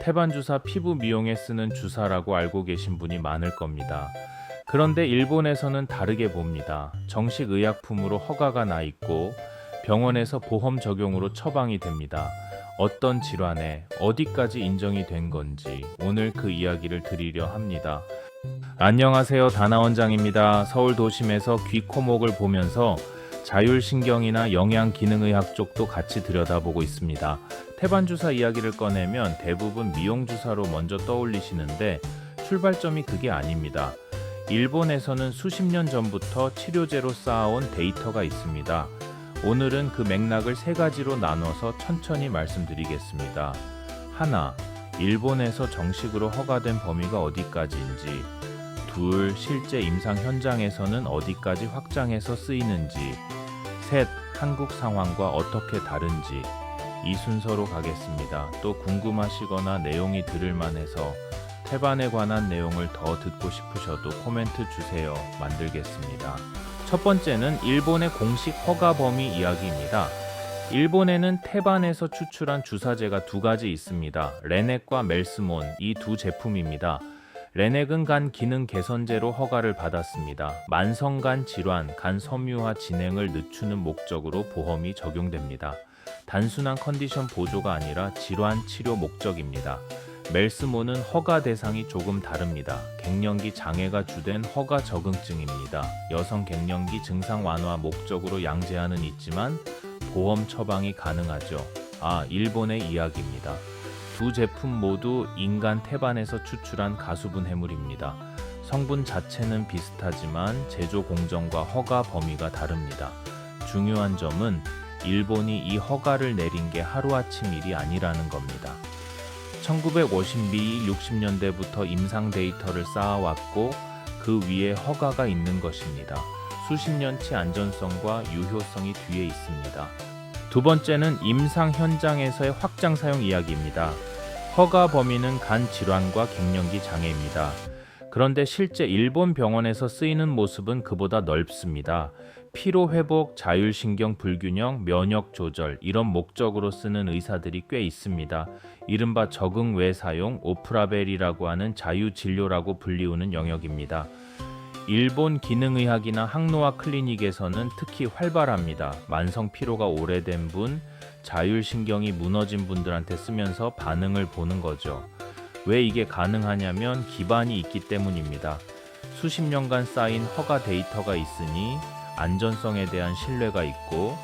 태반주사 피부 미용에 쓰는 주사라고 알고 계신 분이 많을 겁니다. 그런데 일본에서는 다르게 봅니다. 정식 의약품으로 허가가 나 있고 병원에서 보험 적용으로 처방이 됩니다. 어떤 질환에 어디까지 인정이 된 건지 오늘 그 이야기를 드리려 합니다. 안녕하세요. 다나원장입니다. 서울 도심에서 귀, 코, 목을 보면서 자율신경이나 영양기능의학 쪽도 같이 들여다보고 있습니다. 태반주사 이야기를 꺼내면 대부분 미용주사로 먼저 떠올리시는데 출발점이 그게 아닙니다. 일본에서는 수십 년 전부터 치료제로 쌓아온 데이터가 있습니다. 오늘은 그 맥락을 세 가지로 나눠서 천천히 말씀드리겠습니다. 하나, 일본에서 정식으로 허가된 범위가 어디까지인지. 둘, 실제 임상 현장에서는 어디까지 확장해서 쓰이는지. 셋, 한국 상황과 어떻게 다른지. 이 순서로 가겠습니다. 또 궁금하시거나 내용이 들을만해서 태반에 관한 내용을 더 듣고 싶으셔도 코멘트 주세요. 만들겠습니다. 첫 번째는 일본의 공식 허가 범위 이야기입니다. 일본에는 태반에서 추출한 주사제가 두 가지 있습니다. 레넥과 멜스몬, 이 두 제품입니다. 레넥은 간 기능 개선제로 허가를 받았습니다. 만성간 질환, 간 섬유화 진행을 늦추는 목적으로 보험이 적용됩니다. 단순한 컨디션 보조가 아니라 질환 치료 목적입니다. 멜스몬은 허가 대상이 조금 다릅니다. 갱년기 장애가 주된 허가 적응증입니다. 여성 갱년기 증상 완화 목적으로 양제한은 있지만 보험 처방이 가능하죠. 일본의 이야기입니다. 두 제품 모두 인간 태반에서 추출한 가수분 해물입니다. 성분 자체는 비슷하지만 제조 공정과 허가 범위가 다릅니다. 중요한 점은 일본이 이 허가를 내린 게 하루아침 일이 아니라는 겁니다. 1950미 60년대부터 임상 데이터를 쌓아왔고 그 위에 허가가 있는 것입니다. 수십 년치 안전성과 유효성이 뒤에 있습니다. 두 번째는 임상 현장에서의 확장 사용 이야기입니다. 허가 범위는 간 질환과 갱년기 장애입니다. 그런데 실제 일본 병원에서 쓰이는 모습은 그보다 넓습니다. 피로 회복, 자율신경 불균형, 면역 조절 이런 목적으로 쓰는 의사들이 꽤 있습니다. 이른바 적응 외 사용, 오프라벨이라고 하는 자유진료라고 불리우는 영역입니다. 일본 기능의학이나 항노화 클리닉에서는 특히 활발합니다. 만성 피로가 오래된 분, 자율신경이 무너진 분들한테 쓰면서 반응을 보는 거죠. 왜 이게 가능하냐면 기반이 있기 때문입니다. 수십 년간 쌓인 허가 데이터가 있으니 안전성에 대한 신뢰가 있고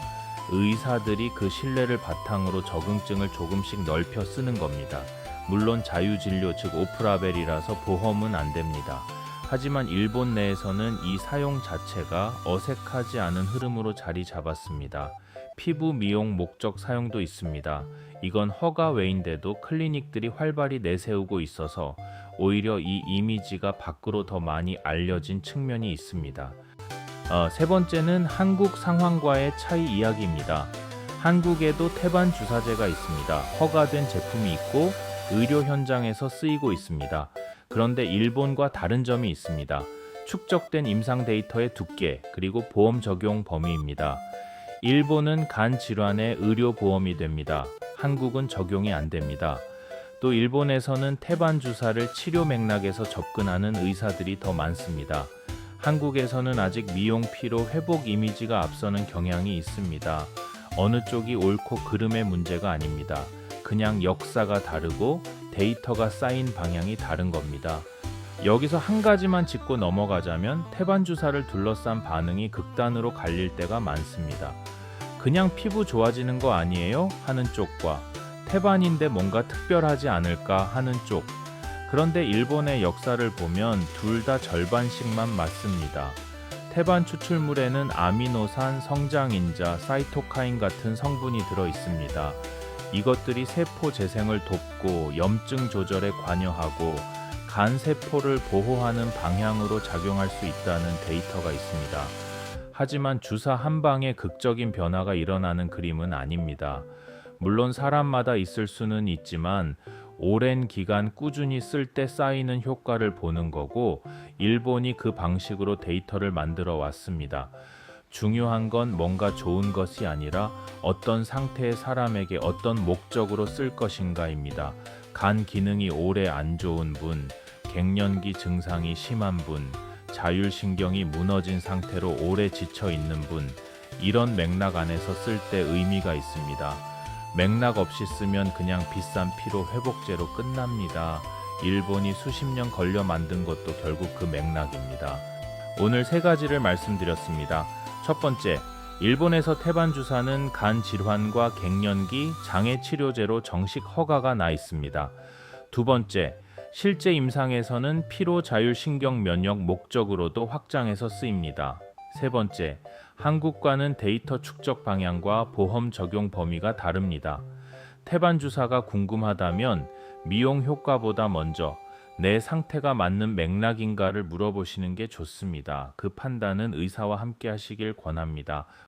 의사들이 그 신뢰를 바탕으로 적응증을 조금씩 넓혀 쓰는 겁니다. 물론 자유진료 즉 오프라벨이라서 보험은 안 됩니다. 하지만 일본 내에서는 이 사용 자체가 어색하지 않은 흐름으로 자리 잡았습니다. 피부 미용 목적 사용도 있습니다. 이건 허가 외인데도 클리닉들이 활발히 내세우고 있어서 오히려 이 이미지가 밖으로 더 많이 알려진 측면이 있습니다. 세 번째는 한국 상황과의 차이 이야기입니다. 한국에도 태반 주사제가 있습니다. 허가된 제품이 있고 의료 현장에서 쓰이고 있습니다. 그런데 일본과 다른 점이 있습니다. 축적된 임상 데이터의 두께 그리고 보험 적용 범위입니다. 일본은 간 질환의 의료 보험이 됩니다. 한국은 적용이 안 됩니다. 또 일본에서는 태반 주사를 치료 맥락에서 접근하는 의사들이 더 많습니다. 한국에서는 아직 미용 피로 회복 이미지가 앞서는 경향이 있습니다. 어느 쪽이 옳고 그름의 문제가 아닙니다. 그냥 역사가 다르고 데이터가 쌓인 방향이 다른 겁니다. 여기서 한 가지만 짚고 넘어가자면 태반 주사를 둘러싼 반응이 극단으로 갈릴 때가 많습니다. 그냥 피부 좋아지는 거 아니에요? 하는 쪽과 태반인데 뭔가 특별하지 않을까 하는 쪽. 그런데 일본의 역사를 보면 둘 다 절반씩만 맞습니다. 태반 추출물에는 아미노산, 성장인자, 사이토카인 같은 성분이 들어 있습니다. 이것들이 세포 재생을 돕고 염증 조절에 관여하고 간 세포를 보호하는 방향으로 작용할 수 있다는 데이터가 있습니다. 하지만 주사 한 방에 극적인 변화가 일어나는 그림은 아닙니다. 물론 사람마다 있을 수는 있지만 오랜 기간 꾸준히 쓸 때 쌓이는 효과를 보는 거고 일본이 그 방식으로 데이터를 만들어 왔습니다. 중요한 건 뭔가 좋은 것이 아니라 어떤 상태의 사람에게 어떤 목적으로 쓸 것인가입니다. 간 기능이 오래 안 좋은 분, 갱년기 증상이 심한 분, 자율신경이 무너진 상태로 오래 지쳐 있는 분, 이런 맥락 안에서 쓸 때 의미가 있습니다. 맥락 없이 쓰면 그냥 비싼 피로 회복제로 끝납니다. 일본이 수십 년 걸려 만든 것도 결국 그 맥락입니다. 오늘 세 가지를 말씀드렸습니다. 첫 번째, 일본에서 태반 주사는 간 질환과 갱년기, 장애 치료제로 정식 허가가 나 있습니다. 두 번째, 실제 임상에서는 피로 자율 신경 면역 목적으로도 확장해서 쓰입니다. 세 번째, 한국과는 데이터 축적 방향과 보험 적용 범위가 다릅니다. 태반 주사가 궁금하다면 미용 효과보다 먼저 내 상태가 맞는 맥락인가를 물어보시는 게 좋습니다. 그 판단은 의사와 함께 하시길 권합니다.